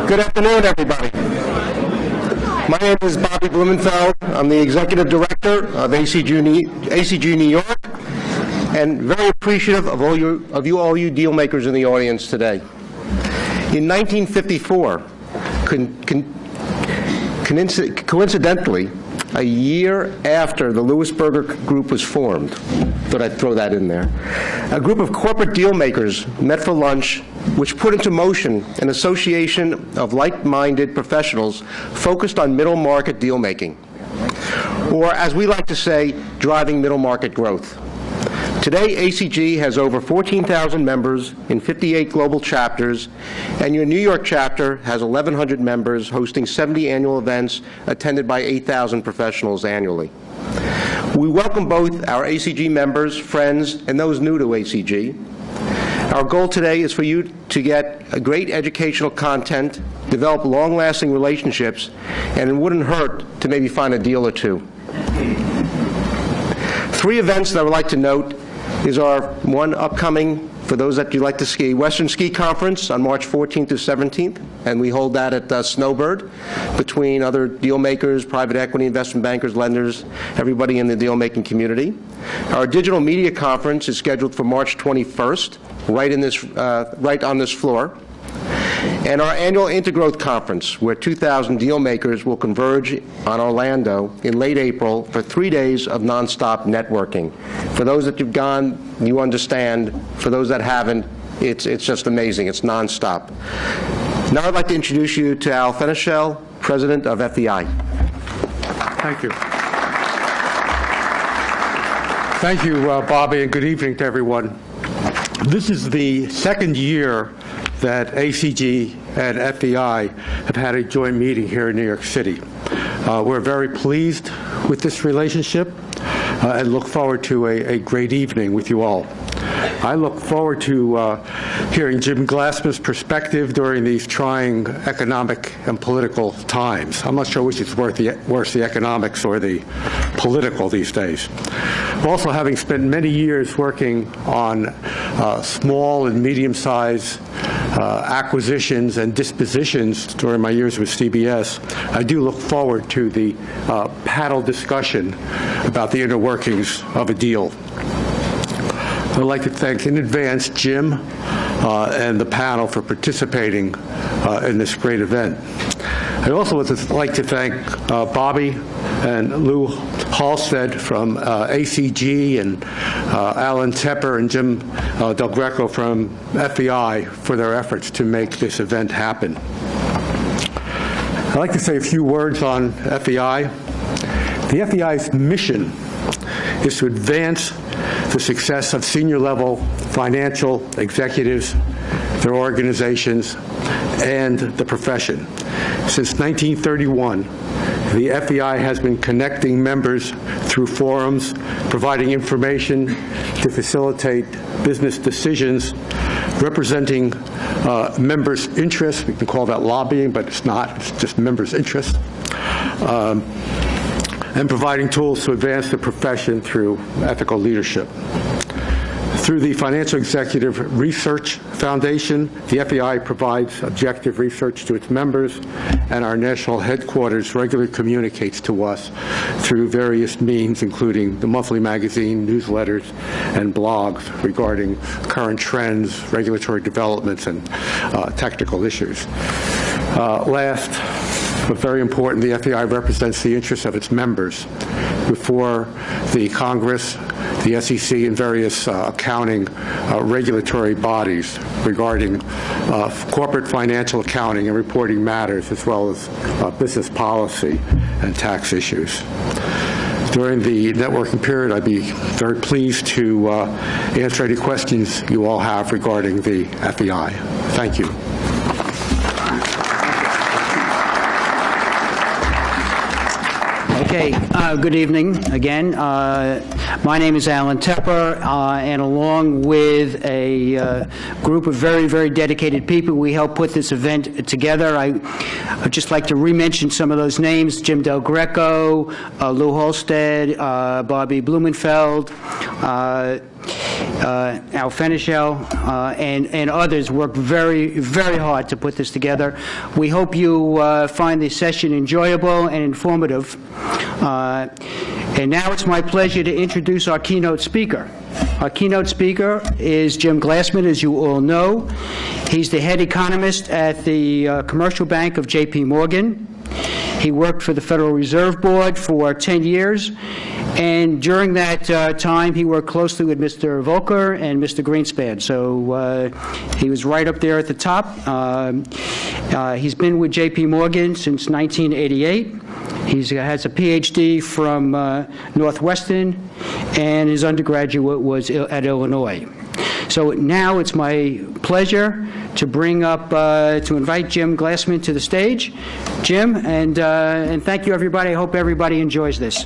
Good afternoon, everybody. My name is Bobby Blumenfeld. I'm the Executive Director of ACG New York, and very appreciative of all you deal makers in the audience today. In 1954, coincidentally, a year after the Lewisburger Group was formed, thought I'd throw that in there, a group of corporate deal makers met for lunch, which put into motion an association of like-minded professionals focused on middle market deal making, or as we like to say, driving middle market growth. Today, ACG has over 14,000 members in 58 global chapters, and your New York chapter has 1,100 members hosting 70 annual events attended by 8,000 professionals annually. We welcome both our ACG members, friends, and those new to ACG. Our goal today is for you to get a great educational content, develop long-lasting relationships, and it wouldn't hurt to maybe find a deal or two. 3 events that I would like to note is our one upcoming, for those that you like to ski, Western Ski Conference on March 14th to 17th, and we hold that at Snowbird between other deal makers, private equity, investment bankers, lenders, everybody in the deal-making community. Our Digital Media Conference is scheduled for March 21st, right on this floor. And our annual Intergrowth Conference, where 2,000 deal makers will converge on Orlando in late April for 3 days of nonstop networking. For those that have gone, you understand. For those that haven't, it's just amazing. It's nonstop. Now I'd like to introduce you to Al Fenichel, President of FEI. Thank you. Thank you, Bobby, and good evening to everyone. This is the second year that ACG and FEI have had a joint meeting here in New York City. We're very pleased with this relationship and look forward to a great evening with you all. I look forward to hearing Jim Glassman's perspective during these trying economic and political times. I'm not sure which is worse, the economics or the political these days. Also, having spent many years working on small and medium-sized acquisitions and dispositions during my years with CBS, I do look forward to the panel discussion about the inner workings of a deal. I'd like to thank in advance Jim and the panel for participating in this great event. I also would like to thank Bobby and Lou Halstead from ACG and Alan Tepper and Jim Del Greco from FEI for their efforts to make this event happen. I'd like to say a few words on FEI. The FEI's mission is to advance the success of senior-level financial executives, their organizations, and the profession. Since 1931, the FEI has been connecting members through forums, providing information to facilitate business decisions, representing members' interests. We can call that lobbying, but it's not. It's just members' interests. And providing tools to advance the profession through ethical leadership. Through the Financial Executive Research Foundation, the FEI provides objective research to its members, and our national headquarters regularly communicates to us through various means, including the monthly magazine, newsletters, and blogs regarding current trends, regulatory developments, and technical issues. Last, but very important, the FEI represents the interests of its members before the Congress, the SEC, and various accounting regulatory bodies regarding corporate financial accounting and reporting matters, as well as business policy and tax issues. During the networking period, I'd be very pleased to answer any questions you all have regarding the FEI. Thank you. Okay, good evening again. My name is Alan Tepper, and along with a group of very, very dedicated people, we helped put this event together. I'd just like to re-mention some of those names: Jim Del Greco, Lou Halstead, Bobby Blumenfeld, Al Fenichel, and others worked very, very hard to put this together. We hope you find this session enjoyable and informative. And now it's my pleasure to introduce our keynote speaker. Our keynote speaker is Jim Glassman, as you all know. He's the head economist at the commercial bank of J.P. Morgan. He worked for the Federal Reserve Board for 10 years, and during that time, he worked closely with Mr. Volcker and Mr. Greenspan. So he was right up there at the top. He's been with J.P. Morgan since 1988. He has a Ph.D. from Northwestern, and his undergraduate was at Illinois. So now it's my pleasure to bring up, to invite Jim Glassman to the stage. Jim, and thank you, everybody. I hope everybody enjoys this.